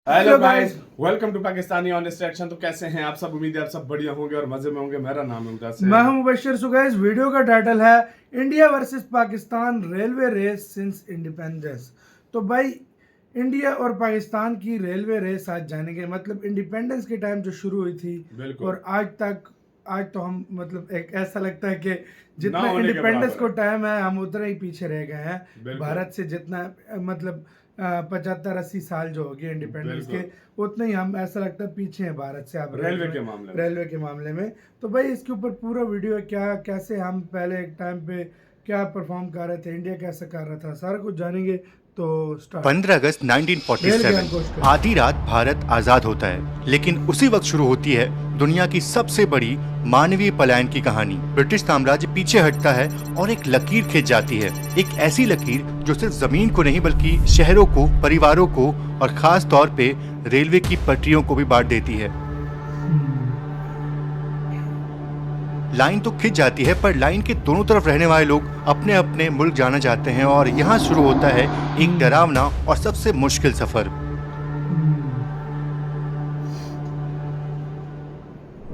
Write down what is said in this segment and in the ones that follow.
Hello guys, welcome to Pakistani on distraction. तो कैसे हैं आप सब? उम्मीद है आप सब बढ़िया होंगे और मजे में होंगे। मेरा नाम है मुदासिर। मैं हूं मुबशर। सो गाइस, वीडियो का टाइटल है India versus Pakistan railway race since independence. तो भाई, इंडिया और पाकिस्तान की रेलवे रेस आज जानेंगे, मतलब इंडिपेंडेंस के टाइम जो शुरू हुई थी और आज तक। आज तो हम मतलब एक ऐसा लगता है कि जितना इंडिपेंडेंस को टाइम है हम उतना ही पीछे रह गए हैं भारत से। जितना मतलब 75-80 साल जो हो गए इंडिपेंडेंस के, उतने ही हम ऐसा लगता है पीछे हैं भारत से। अब रेलवे के मामले में तो भाई इसके ऊपर पूरा वीडियो है, क्या कैसे हम पहले एक टाइम पे क्या परफॉर्म कर रहे थे, इंडिया कैसा कर रहा था, सारा कुछ जानेंगे। तो 15 अगस्त 1947 आधी रात भारत आजाद होता है, लेकिन उसी वक्त शुरू होती है दुनिया की सबसे बड़ी मानवीय पलायन की कहानी। ब्रिटिश साम्राज्य पीछे हटता है और एक लकीर खिंच जाती है, एक ऐसी लकीर जो सिर्फ जमीन को नहीं बल्कि शहरों को, परिवारों को और खास तौर पे रेलवे की पटरियों को भी बांट देती है। लाइन तो खिंच जाती है, पर लाइन के दोनों तरफ रहने वाले लोग अपने अपने मुल्क जाना चाहते हैं और यहाँ शुरू होता है एक डरावना और सबसे मुश्किल सफर।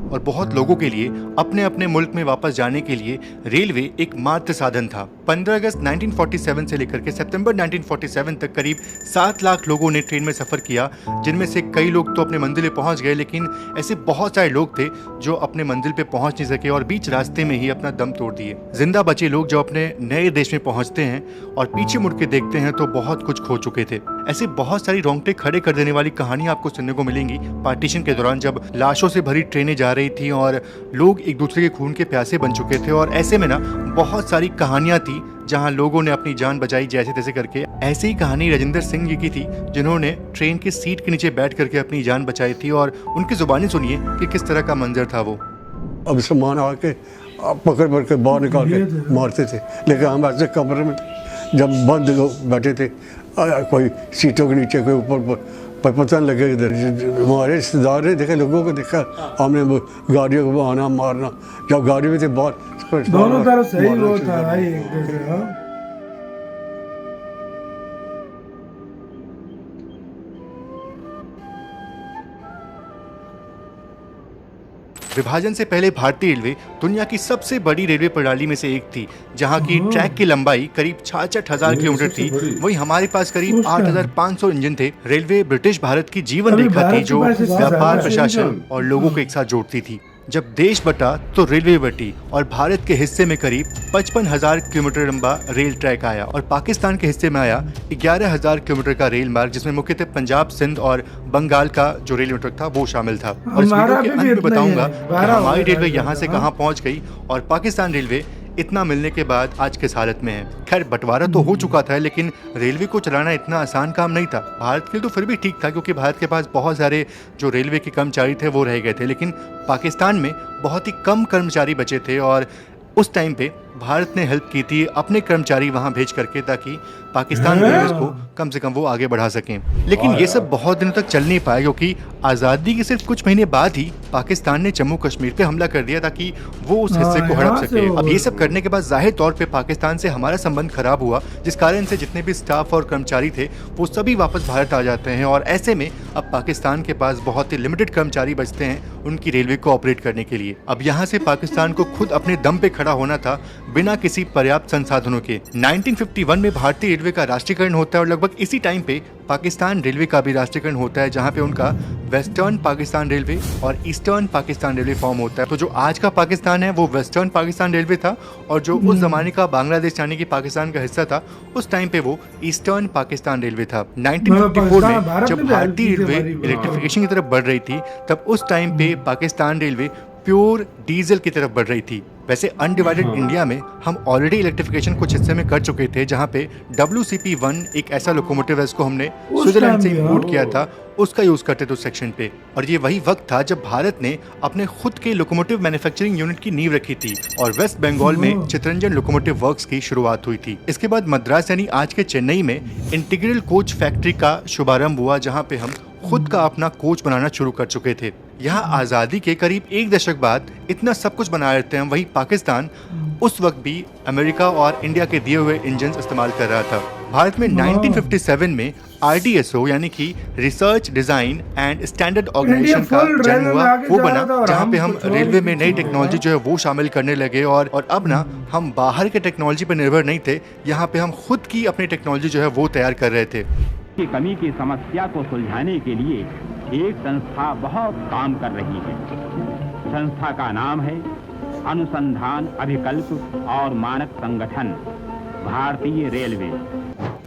और बहुत लोगों के लिए अपने अपने मुल्क में वापस जाने के लिए रेलवे एक मात्र साधन था। 15 अगस्त 1947 से लेकर के सितंबर 1947 तक करीब 7 लाख लोगों ने ट्रेन में सफर किया, जिनमें से कई लोग तो अपने मंजिल पे पहुंच गए, लेकिन ऐसे बहुत सारे लोग थे जो अपने मंजिल पे पहुंच नहीं सके और बीच रास्ते में ही अपना दम तोड़ दिए। जिंदा बचे लोग जो अपने नए देश में पहुंचते हैं और पीछे मुड़ के देखते हैं तो बहुत कुछ खो चुके थे। ऐसे बहुत सारी रोंगटे खड़े कर देने वाली कहानियां आपको सुनने को मिलेंगी पार्टीशन के दौरान, जब लाशों से भरी ट्रेनें जा रही थी और लोग एक दूसरे के खून के प्यासे बन चुके थे। और ऐसे में ना बहुत सारी कहानियां थी जहां लोगों ने अपनी जान बचाई जैसे तैसे करके। ऐसे ही कहानी राजेंद्र सिंह जी की थी, जिन्होंने ट्रेन की सीट के नीचे बैठ करके अपनी जान बचाई थी, और उनकी जुबानी सुनिए कि किस तरह का मंजर था वो। अब सामान आके पकड़ के बाहर निकाल के मारते थे, लेकिन हम ऐसे कमरे में जब बंद बैठे थे, कोई सीटों के नीचे, कोई ऊपर, पर पता नहीं लगे। इधर हमारे रिश्तेदार ने देखा, लोगों को देखा, हमने गाड़ियों को आना मारना, जब गाड़ी में थे बाहर दोनों तरफ सही वो था भाई एक दूसरे। विभाजन से पहले भारतीय रेलवे दुनिया की सबसे बड़ी रेलवे प्रणाली में से एक थी, जहां की ट्रैक की लंबाई करीब 66,000 किलोमीटर थी। वही हमारे पास करीब 8,500 इंजन थे। रेलवे ब्रिटिश भारत की जीवन रेखा थी जो व्यापार, प्रशासन और लोगों को एक साथ जोड़ती थी। जब देश बटा तो रेलवे बटी और भारत के हिस्से में करीब 55,000 किलोमीटर लंबा रेल ट्रैक आया और पाकिस्तान के हिस्से में आया 11,000 किलोमीटर का रेल मार्ग, जिसमें मुख्यतः पंजाब, सिंध और बंगाल का जो रेल नेटवर्क था वो शामिल था। और इस वीडियो के अंत में बताऊंगा कि हमारी रेलवे यहाँ से कहाँ पहुँच गई और पाकिस्तान रेलवे इतना मिलने के बाद आज किस हालत में है। खैर, बंटवारा तो हो चुका था, लेकिन रेलवे को चलाना इतना आसान काम नहीं था। भारत के लिए तो फिर भी ठीक था, क्योंकि भारत के पास बहुत सारे जो रेलवे के कर्मचारी थे वो रह गए थे, लेकिन पाकिस्तान में बहुत ही कम कर्मचारी बचे थे। और उस टाइम पे भारत ने हेल्प की थी अपने कर्मचारी वहां भेज करके, ताकि पाकिस्तान रेलवे को कम से कम वो आगे बढ़ा सकें। लेकिन ये सब बहुत दिनों तक चल नहीं पाया, क्योंकि आज़ादी के सिर्फ कुछ महीने बाद ही पाकिस्तान ने जम्मू कश्मीर पे हमला कर दिया ताकि वो उस हिस्से को हड़प सके। अब ये सब करने के बाद जाहिर तौर पे पाकिस्तान से हमारा संबंध खराब हुआ, जिस कारण से जितने भी स्टाफ और कर्मचारी थे वो सभी वापस भारत आ जाते हैं। और ऐसे में अब पाकिस्तान के पास बहुत ही लिमिटेड कर्मचारी बचते हैं उनकी रेलवे को ऑपरेट करने के लिए। अब यहाँ से पाकिस्तान को खुद अपने दम पे खड़ा होना था, बिना किसी पर्याप्त संसाधनों के। 1951 में भारतीय रेलवे का राष्ट्रीयकरण होता है और लगभग इसी टाइम पे पाकिस्तान रेलवे का भी राष्ट्रीयकरण होता है, जहां पे उनका वेस्टर्न पाकिस्तान रेलवे और ईस्टर्न पाकिस्तान रेलवे फॉर्म होता है। तो जो आज का पाकिस्तान है वो वेस्टर्न पाकिस्तान रेलवे था, और जो उस जमाने का बांग्लादेश यानी कि पाकिस्तान का हिस्सा था, उस टाइम पे वो ईस्टर्न पाकिस्तान रेलवे था। 1954 में जब भारतीय रेलवे इलेक्ट्रिफिकेशन की तरफ बढ़ रही थी, तब उस टाइम पे पाकिस्तान रेलवे प्योर डीजल की तरफ बढ़ रही थी। वैसे अनडिवाइडेड इंडिया में हम ऑलरेडी इलेक्ट्रिफिकेशन कुछ हिस्से में कर चुके थे, जहां पे WCP-1 एक ऐसा लोकोमोटिव है जिसको हमने स्विट्जरलैंड से इंपोर्ट किया था, उसका यूज करते थे उस सेक्शन पे। और ये वही वक्त था जब भारत ने अपने खुद के लोकोमोटिव मैन्युफैक्चरिंग यूनिट की नींव रखी थी और वेस्ट बंगाल में चितरंजन लोकोमोटिव वर्क्स की शुरुआत हुई थी। इसके बाद मद्रास यानी आज के चेन्नई में इंटीग्रल कोच फैक्ट्री का शुभारंभ हुआ, जहाँ पे हम खुद का अपना कोच बनाना शुरू कर चुके थे। यहाँ आज़ादी के करीब एक दशक बाद इतना सब कुछ बना रहे थे हम, वही पाकिस्तान उस वक्त भी अमेरिका और इंडिया के दिए हुए इंजन इस्तेमाल कर रहा था। भारत में 1957 में RDSO यानी कि research design and standard organisation का full जन्म रेलवे में हुआ, आगे वो जा बना रहा था और जहाँ पे हम हम कुछ और रेलवे में कुछ नई और टेक्नोलॉजी जो है वो शामिल करने लगे और अब ना हम बाहर के टेक्नोलॉजी पर निर्भर नहीं थे, यहाँ पे हम खुद की अपनी टेक्नोलॉजी जो है वो तैयार कर रहे थे। की कमी की समस्या को सुलझाने के लिए एक संस्था बहुत काम कर रही है। संस्था का नाम है अनुसंधान अभिकल्प और मानक संगठन भारतीय रेलवे।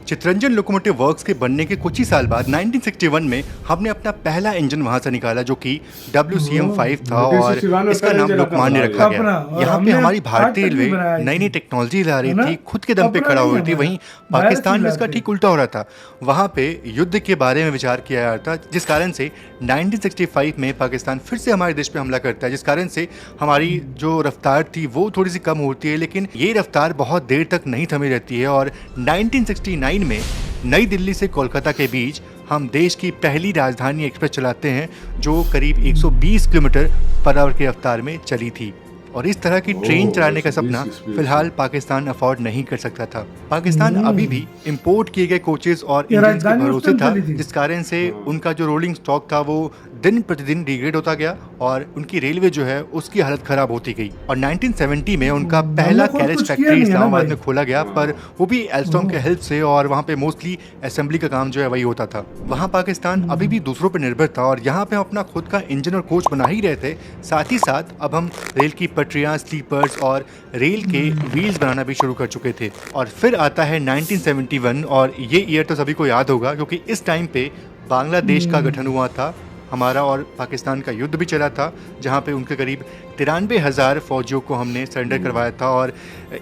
चितरंजन लोकोमोटिव वर्क्स के बनने के कुछ ही साल बाद 1961 में हमने अपना पहला इंजन वहां से निकाला जो कि WCM5 था और 1961 इसका में नाम पहला लोकमान्य इंजन रखा अपना, गया। और यहाँ पे हमने हमारी आज भारतीय तक भी रेलवे बनाया नई नई टेक्नोलॉजी ला रही है ना? थी, खुद के दम पे अपना खड़ा हो नहीं रही थी। हमारा, वहीं बाहर पाकिस्तान में से इसका लाते। ठीक उल्टा हो रहा था। वहाँ पे युद्ध के बारे में विचार किया जा रहा था, जिस कारण से 1965 में पाकिस्तान फिर से हमारे देश पे हमला करता है, जिस कारण से हमारी जो रफ्तार थी वो थोड़ी सी कम होती है, लेकिन ये रफ्तार बहुत देर तक नहीं थमी रहती है और 1969 में नई दिल्ली से कोलकाता के बीच हम देश की पहली राजधानी एक्सप्रेस चलाते हैं जो करीब 120 किलोमीटर पर आवर की रफ्तार में चली थी। और इस तरह की ट्रेन चलाने का सपना फिलहाल पाकिस्तान अफोर्ड नहीं कर सकता था। पाकिस्तान अभी भी इंपोर्ट किए गए कोचेस और ये इंजन के राजधानी भरोसे उस टाइम था, चली थी। जिस कारण से उनका जो रोलिंग स्टॉक था वो दिन प्रतिदिन डिग्रेड होता गया और उनकी रेलवे जो है उसकी हालत खराब होती गई। और 1970 में उनका पहला खुद कैरेज कुछ किया फैक्ट्री नहीं है ना इस्लामाबाद भाई। में खोला गया, पर वो भी एल्स्टॉम के हेल्प से और वहाँ पे मोस्टली असेंबली का काम जो है वही होता था। वहाँ पाकिस्तान अभी भी दूसरों पर निर्भर था और यहाँ पे हम अपना खुद का इंजन और कोच बना ही रहे थे। साथ ही साथ अब हम रेल की पटरियाँ, स्लीपर्स और रेल के व्हील्स बनाना भी शुरू कर चुके थे। और फिर आता है 1971 और ये ईयर तो सभी को याद होगा क्योंकि इस टाइम पे बांग्लादेश का गठन हुआ था। हमारा और पाकिस्तान का युद्ध भी चला था जहाँ पे उनके करीब 93,000 फौजियों को हमने सरेंडर करवाया था। और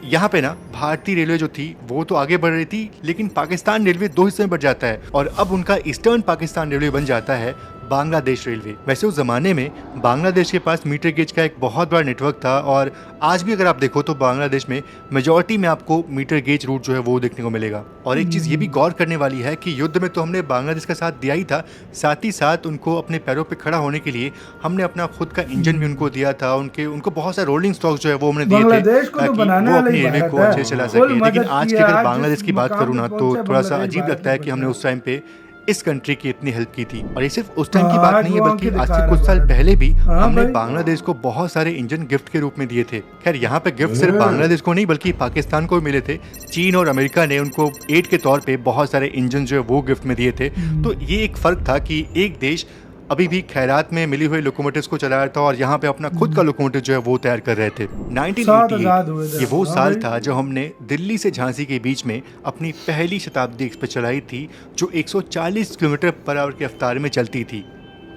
यहाँ पे ना भारतीय रेलवे जो थी वो तो आगे बढ़ रही थी, लेकिन पाकिस्तान रेलवे दो हिस्से में बढ़ जाता है और अब उनका ईस्टर्न पाकिस्तान रेलवे बन जाता है बांग्लादेश रेलवे। वैसे उस ज़माने में बांग्लादेश के पास मीटर गेज का एक बहुत बड़ा नेटवर्क था और आज भी अगर आप देखो तो बांग्लादेश में मेजॉरिटी में आपको मीटर गेज रूट जो है वो देखने को मिलेगा। और एक चीज़ ये भी गौर करने वाली है कि युद्ध में तो हमने बांग्लादेश का साथ दिया ही था, साथ ही साथ उनको अपने पैरों पे खड़ा होने के लिए हमने अपना खुद का इंजन भी उनको दिया था। उनको बहुत सारे रोलिंग स्टॉक जो है वो हमने दिए थे बांग्लादेश को तो ताकि बनाने वो वाला अपनी ही रेलवे भारत को है। अच्छे से चला फुल सके। लेकिन मदद आज की किया, अगर आज बांग्लादेश जिस की बात मुकाम करूँ ना पे तो पहुंचा थोड़ा सा बांग्लादेश अजीब भारत लगता है को कि हमने बचा। उस टाइम पे इस कंट्री की इतनी हेल्प की थी। और ये सिर्फ उस टाइम की हाँ, बात नहीं है आज वो बल्कि आंखें आज दिखा से रहा कुछ साल भारत। पहले भी हाँ हमने भाई। बांग्लादेश को बहुत सारे इंजन गिफ्ट के रूप में दिए थे। खैर यहाँ पे गिफ्ट सिर्फ बांग्लादेश को नहीं बल्कि पाकिस्तान को भी मिले थे। चीन और अमेरिका ने उनको एड के तौर पे बहुत सारे इंजन जो है वो गिफ्ट में दिए थे। तो ये एक फर्क था कि एक देश अभी भी खैरात में मिली हुई लोकोमोटिव्स को चला रहा था और यहाँ पे अपना खुद का लोकोमोटिव जो है वो तैयार कर रहे थे। 1988 ये वो साल था जब हमने दिल्ली से झांसी के बीच में अपनी पहली शताब्दी एक्सप्रेस चलाई थी जो 140 किलोमीटर पर आवर की रफ्तार में चलती थी।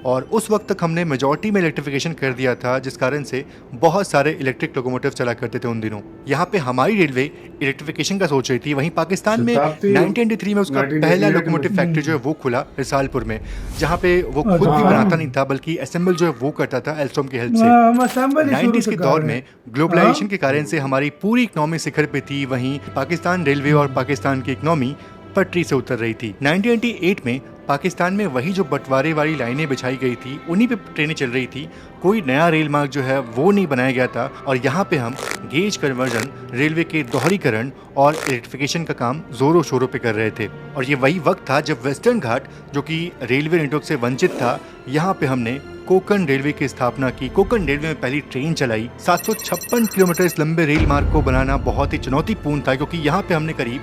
और उस वक्त तक हमने मेजॉरिटी में इलेक्ट्रिफिकेशन कर दिया था, जिस कारण से बहुत सारे इलेक्ट्रिक लोकोमोटिव चला करते थे उन दिनों। यहाँ पे हमारी रेलवे इलेक्ट्रिफिकेशन का सोच रही थी, वहीं पाकिस्तान में 1993 में उसका पहला लोकोमोटिव फैक्ट्री जो है वो खुला रिसालपुर में, जहाँ पे वो खुद भी बनाता नहीं था बल्कि असेंबल जो है वो करता था एल्स्टॉम की हेल्प से। 90s के दौर में ग्लोबलाइजेशन के कारण से हमारी पूरी इकोनॉमी शिखर पे थी, वहीं पाकिस्तान रेलवे और पाकिस्तान की इकोनॉमी पटरी से उतर रही थी। 1998 में पाकिस्तान में वही जो बंटवारे वाली लाइनें बिछाई गई थी उन्हीं पे ट्रेनें चल रही थी, कोई नया रेल मार्ग जो है वो नहीं बनाया गया था। और यहाँ पे हम गेज कन्वर्जन, रेलवे के दोहरीकरण और इलेक्ट्रिफिकेशन का काम जोरों शोरों पे कर रहे थे। और ये वही वक्त था जब वेस्टर्न घाट जो कि रेलवे नेटवर्क से वंचित था, यहाँ पे हमने कोंकण रेलवे की स्थापना की। कोंकण रेलवे में पहली ट्रेन चलाई। 756 किलोमीटर इस लंबे रेल मार्ग को बनाना बहुत ही चुनौतीपूर्ण था क्योंकि यहाँ पे हमने करीब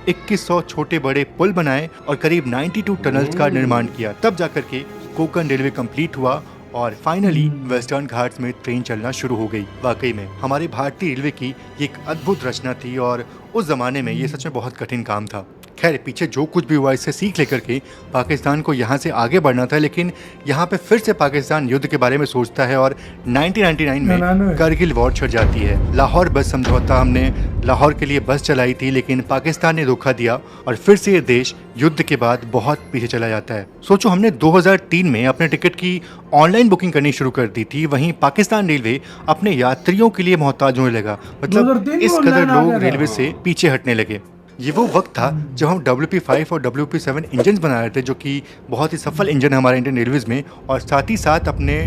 2100 छोटे बड़े पुल बनाए और करीब 92 टनल्स का निर्माण किया। तब जाकर के कोंकण रेलवे कंप्लीट हुआ और फाइनली वेस्टर्न घाट्स में ट्रेन चलना शुरू हो गई। वाकई में हमारे भारतीय रेलवे की ये एक अद्भुत रचना थी और उस जमाने में ये सच में बहुत कठिन काम था। खैर पीछे जो कुछ भी हुआ इससे सीख लेकर के पाकिस्तान को यहाँ से आगे बढ़ना था, लेकिन यहाँ पे फिर से पाकिस्तान युद्ध के बारे में सोचता है और 1999 में करगिल वॉर छिड़ जाती है। लाहौर बस समझौता, हमने लाहौर के लिए बस चलाई थी लेकिन पाकिस्तान ने धोखा दिया और फिर से ये देश युद्ध के बाद बहुत पीछे चला जाता है। सोचो हमने 2003 में अपने टिकट की ऑनलाइन बुकिंग करनी शुरू कर दी थी, वहीं पाकिस्तान रेलवे अपने यात्रियों के लिए मोहताज होने लगा। मतलब इस कदर लोग रेलवे से पीछे हटने लगे। ये वो वक्त था जब हम WP5 और WP7 इंजन बना रहे थे जो कि बहुत ही सफल इंजन है हमारे इंडियन रेलवेज में, और साथ ही साथ अपने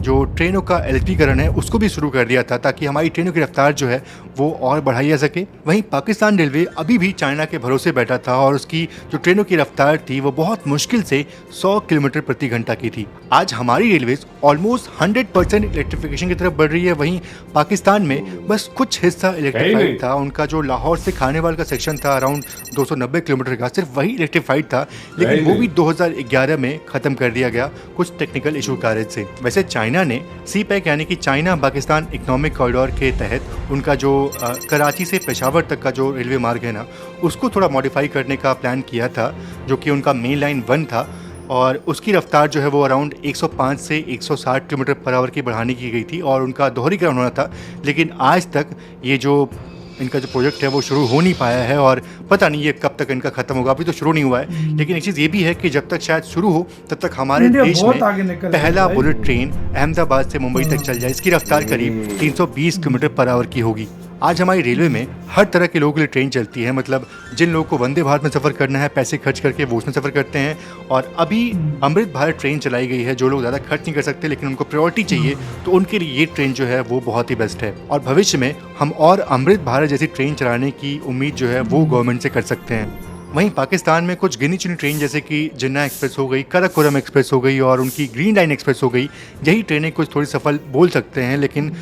जो ट्रेनों का इलेक्ट्रीकरण है उसको भी शुरू कर दिया था, ताकि हमारी ट्रेनों की रफ्तार जो है वो और बढ़ाई जा सके। वहीं पाकिस्तान रेलवे अभी भी चाइना के भरोसे बैठा था और उसकी जो ट्रेनों की रफ्तार थी वो बहुत मुश्किल से 100 किलोमीटर प्रति घंटा की थी। आज हमारी रेलवेज ऑलमोस्ट 100% इलेक्ट्रिफिकेशन की तरफ बढ़ रही है। वहीं पाकिस्तान में बस कुछ हिस्सा इलेक्ट्रिफाइड था। उनका जो लाहौर से खानेवाल का सेक्शन था अराउंड 290 किलोमीटर का, सिर्फ वही इलेक्ट्रिफाइड था, लेकिन वो भी 2011 में खत्म कर दिया गया कुछ टेक्निकल इशू कारण से। वैसे चाइना ने CPEC यानी कि चाइना पाकिस्तान इकोनॉमिक कॉरिडोर के तहत उनका जो कराची से पेशावर तक का जो रेलवे मार्ग है ना, उसको थोड़ा मॉडिफाई करने का प्लान किया था, जो कि उनका मेन लाइन 1 था, और उसकी रफ्तार जो है वो अराउंड 105 से 160 किलोमीटर पर आवर की बढ़ाने की गई थी और उनका दोहरीकरण होना था। लेकिन आज तक ये जो इनका जो प्रोजेक्ट है वो शुरू हो नहीं पाया है और पता नहीं ये कब तक इनका खत्म होगा। अभी तो शुरू नहीं हुआ है, लेकिन एक चीज़ ये भी है कि जब तक शायद शुरू हो तब तक हमारे देश में पहला बुलेट ट्रेन अहमदाबाद से मुंबई तक चल जाए। इसकी रफ्तार करीब 320 किलोमीटर पर आवर की होगी। आज हमारी रेलवे में हर तरह के लोगों के लिए ट्रेन चलती है, मतलब जिन लोगों को वंदे भारत में सफ़र करना है, पैसे खर्च करके वो उसमें सफ़र करते हैं। और अभी अमृत भारत ट्रेन चलाई गई है, जो लोग ज़्यादा खर्च नहीं कर सकते लेकिन उनको प्रायोरिटी चाहिए, तो उनके लिए ये ट्रेन जो है वो बहुत ही बेस्ट है। और भविष्य में हम और अमृत भारत जैसी ट्रेन चलाने की उम्मीद जो है वो गवर्नमेंट से कर सकते हैं। वहीं पाकिस्तान में कुछ गिनी चुनी ट्रेन जैसे कि जिन्ना एक्सप्रेस हो गई, कराकोरम एक्सप्रेस हो गई और उनकी ग्रीन लाइन एक्सप्रेस हो गई, यही ट्रेनें कुछ थोड़ी सफल बोल सकते हैं, लेकिन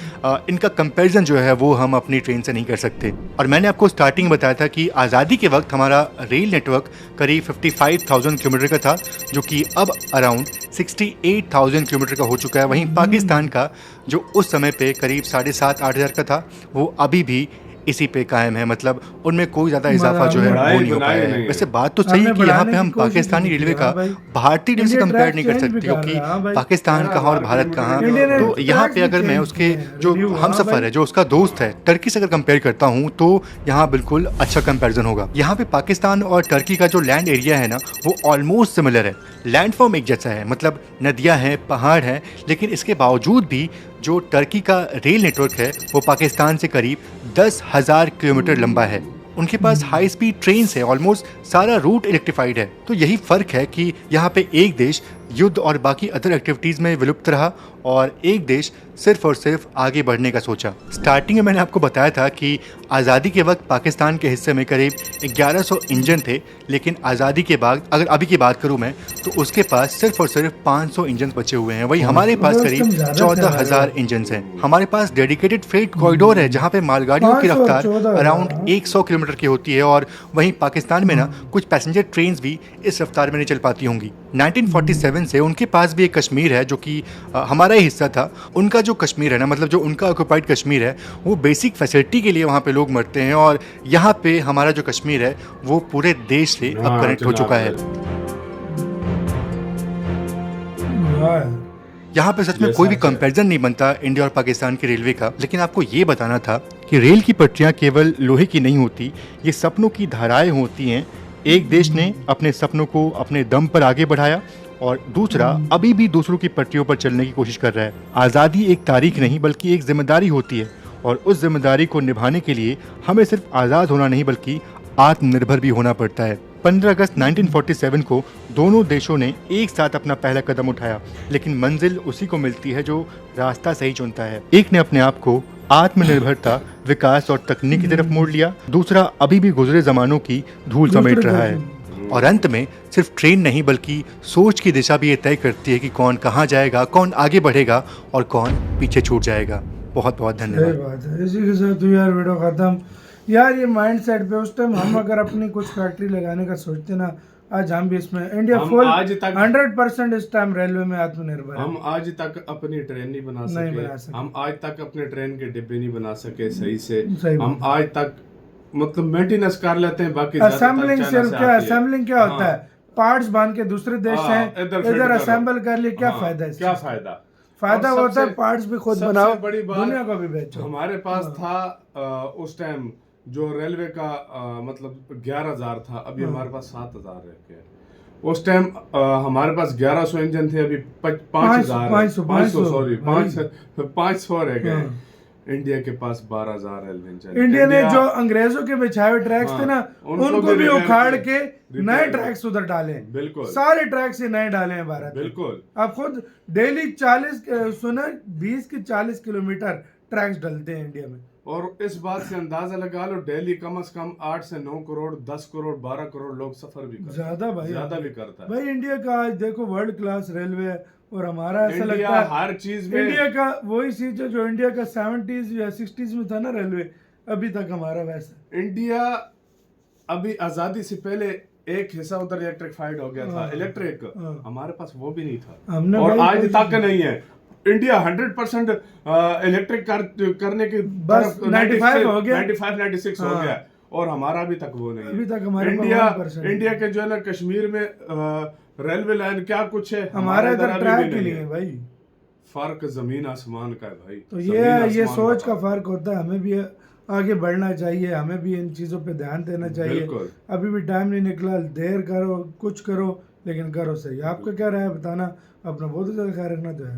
इनका कंपैरिजन जो है वो हम अपनी ट्रेन से नहीं कर सकते। और मैंने आपको स्टार्टिंग में बताया था कि आज़ादी के वक्त हमारा रेल नेटवर्क करीब 55,000 किलोमीटर का था, जो कि अब अराउंड 68,000 किलोमीटर का हो चुका है। वहीं पाकिस्तान का जो उस समय पे करीब 7,500-8 हज़ार का था, वो अभी भी इसी पे कायम है, मतलब उनमें कोई ज़्यादा इजाफा जो है वो नहीं हो पाया है। वैसे बात तो सही है कि यहाँ पे हम पाकिस्तानी रेलवे का भारतीय रेलवे से कंपेयर नहीं कर सकते, क्योंकि पाकिस्तान कहाँ और भारत कहाँ। तो यहाँ पे अगर मैं उसके जो हम सफ़र है, जो उसका दोस्त है टर्की से अगर कंपेयर करता हूँ, तो यहाँ बिल्कुल अच्छा कंपेरिजन होगा। यहाँ पे पाकिस्तान और टर्की का जो लैंड एरिया है ना, वो ऑलमोस्ट सिमिलर है, लैंडफॉर्म एक जैसा है, मतलब नदियाँ हैं, पहाड़ हैं, लेकिन इसके बावजूद भी जो टर्की का रेल नेटवर्क है वो पाकिस्तान से करीब 10,000 किलोमीटर लंबा है। उनके पास हाई स्पीड ट्रेन है, ऑलमोस्ट सारा रूट इलेक्ट्रिफाइड है। तो यही फ़र्क है कि यहाँ पे एक देश युद्ध और बाकी अदर एक्टिविटीज़ में विलुप्त रहा और एक देश सिर्फ और सिर्फ आगे बढ़ने का सोचा। स्टार्टिंग में मैंने आपको बताया था कि आज़ादी के वक्त पाकिस्तान के हिस्से में करीब 1100 इंजन थे, लेकिन आज़ादी के बाद अगर अभी की बात करूं मैं, तो उसके पास सिर्फ और सिर्फ 500 इंजन बचे हुए हैं। वहीं हमारे पास करीब 14,000 इंजन हैं। हमारे पास डेडिकेटेड फ्रेट कॉरिडोर है, जहाँ पे मालगाड़ियों की रफ्तार अराउंड 100 किलोमीटर की होती है, और वहीं पाकिस्तान में ना कुछ पैसेंजर ट्रेन भी इस रफ्तार में नहीं चल पाती होंगी। 1947 से उनके पास भी एक कश्मीर है, जो कि हमारा ही हिस्सा था। उनका जो कश्मीर है ना, मतलब जो उनका ऑक्युपाइड कश्मीर है, वो बेसिक फैसिलिटी के लिए वहाँ पे लोग मरते हैं, और यहाँ पे हमारा जो कश्मीर है वो पूरे देश से अब कनेक्ट हो चुका है। यहाँ पे सच में कोई भी कंपैरिजन नहीं बनता इंडिया और पाकिस्तान की रेलवे का। लेकिन आपको ये बताना था कि रेल की पटरियाँ केवल लोहे की नहीं होती, ये सपनों की धाराएं होती हैं। एक देश ने अपने सपनों को अपने दम पर आगे बढ़ाया और दूसरा अभी भी दूसरों की पटरियों पर चलने की कोशिश कर रहा है। आज़ादी एक तारीख नहीं बल्कि एक जिम्मेदारी होती है, और उस जिम्मेदारी को निभाने के लिए हमें सिर्फ आज़ाद होना नहीं बल्कि आत्मनिर्भर भी होना पड़ता है। 15 अगस्त 1947 को दोनों देशों ने एक साथ अपना पहला कदम उठाया, लेकिन मंजिल उसी को मिलती है जो रास्ता सही चुनता है। एक ने अपने आप को आत्मनिर्भरता, विकास और तकनीक की तरफ मोड़ लिया, दूसरा अभी भी गुजरे जमानों की धूल समेट रहा है। और अंत में सिर्फ ट्रेन नहीं बल्कि सोच की दिशा भी ये तय करती है कि कौन कहाँ जाएगा, कौन आगे बढ़ेगा और कौन पीछे छूट जाएगा। बहुत बहुत धन्यवाद। सही बात है। इसी के साथ तो यार वीडियो खत्म। यार ये माइंड सेट पे उस टाइम हम अगर अपनी कुछ फैक्ट्री लगाने का सोचते ना, आज हम भी इसमें इंडिया फुल 100% इस टाइम रेलवे में आत्मनिर्भर है। हम आज तक अपनी ट्रेन नहीं बना सके। हम आज तक अपने ट्रेन के डिब्बे नहीं बना सके सही से। हम आज तक मतलब मेंटेनेंस कर लेते हैं, बाकी असेंबलिंग सिर्फ क्या, असेंबलिंग क्या होता है, पार्ट्स बांध के दूसरे देश से इधर असेंबल कर लिए, क्या फायदा है? क्या फायदा? फायदा होता है पार्ट्स भी खुद बनाओ, दुनिया को भी बेचो। हमारे पास था उस टाइम जो रेलवे का मतलब 11,000 था, अभी हमारे पास 7,000 रह गए। उस टाइम हमारे पास 1100 इंजन थे, अभी 500 रह गए। इंडिया के पास 12,000 रेलवे इंजन। इंडिया ने जो अंग्रेजों के बिछाए हुए ट्रैक्स थे ना, उनको भी उखाड़ के नए ट्रैक्स उधर डाले। बिल्कुल, सारे ट्रैक्स ये नए डाले हैं भारत में। बिल्कुल। आप खुद डेली 20 के 40 किलोमीटर ट्रैक्स डलते हैं इंडिया में। और इस बात से अंदाजा लगा लो, डेली कम से कम 8 से 9 करोड़, 10 करोड़, 12 करोड़ लोग सफर भी करते हैं। ज्यादा भी करता है भाई। इंडिया का आज देखो वर्ल्ड क्लास रेलवे है, और हमारा ऐसा इंडिया लगता है हर चीज में, इंडिया का वही चीज है जो इंडिया का 70s या 60s में था ना रेलवे, अभी तक हमारा वैसा। इंडिया अभी आजादी से पहले एक हिस्सा उधर इलेक्ट्रिफाइड हो गया था, इलेक्ट्रिक, हमारे पास वो भी नहीं था, और आज तक नहीं है। इंडिया 100% इलेक्ट्रिक करने की बस 95 हो गया, 96 हो गया, और हमारा अभी तक वो नहीं है। अभी तक हमारे इंडिया के जो है ना कश्मीर में रेलवे लाइन क्या कुछ है, हमारा इधर ट्रैक के लिए भाई फर्क जमीन आसमान का है भाई। तो ये सोच का फर्क होता है। हमें भी आगे बढ़ना चाहिए, हमें भी इन चीजों पे ध्यान देना चाहिए। अभी भी टाइम नहीं निकला, देर करो कुछ करो, लेकिन करो सही। आपका क्या राय है बताना, अपना बहुत ज्यादा ख्याल रखना। तो है।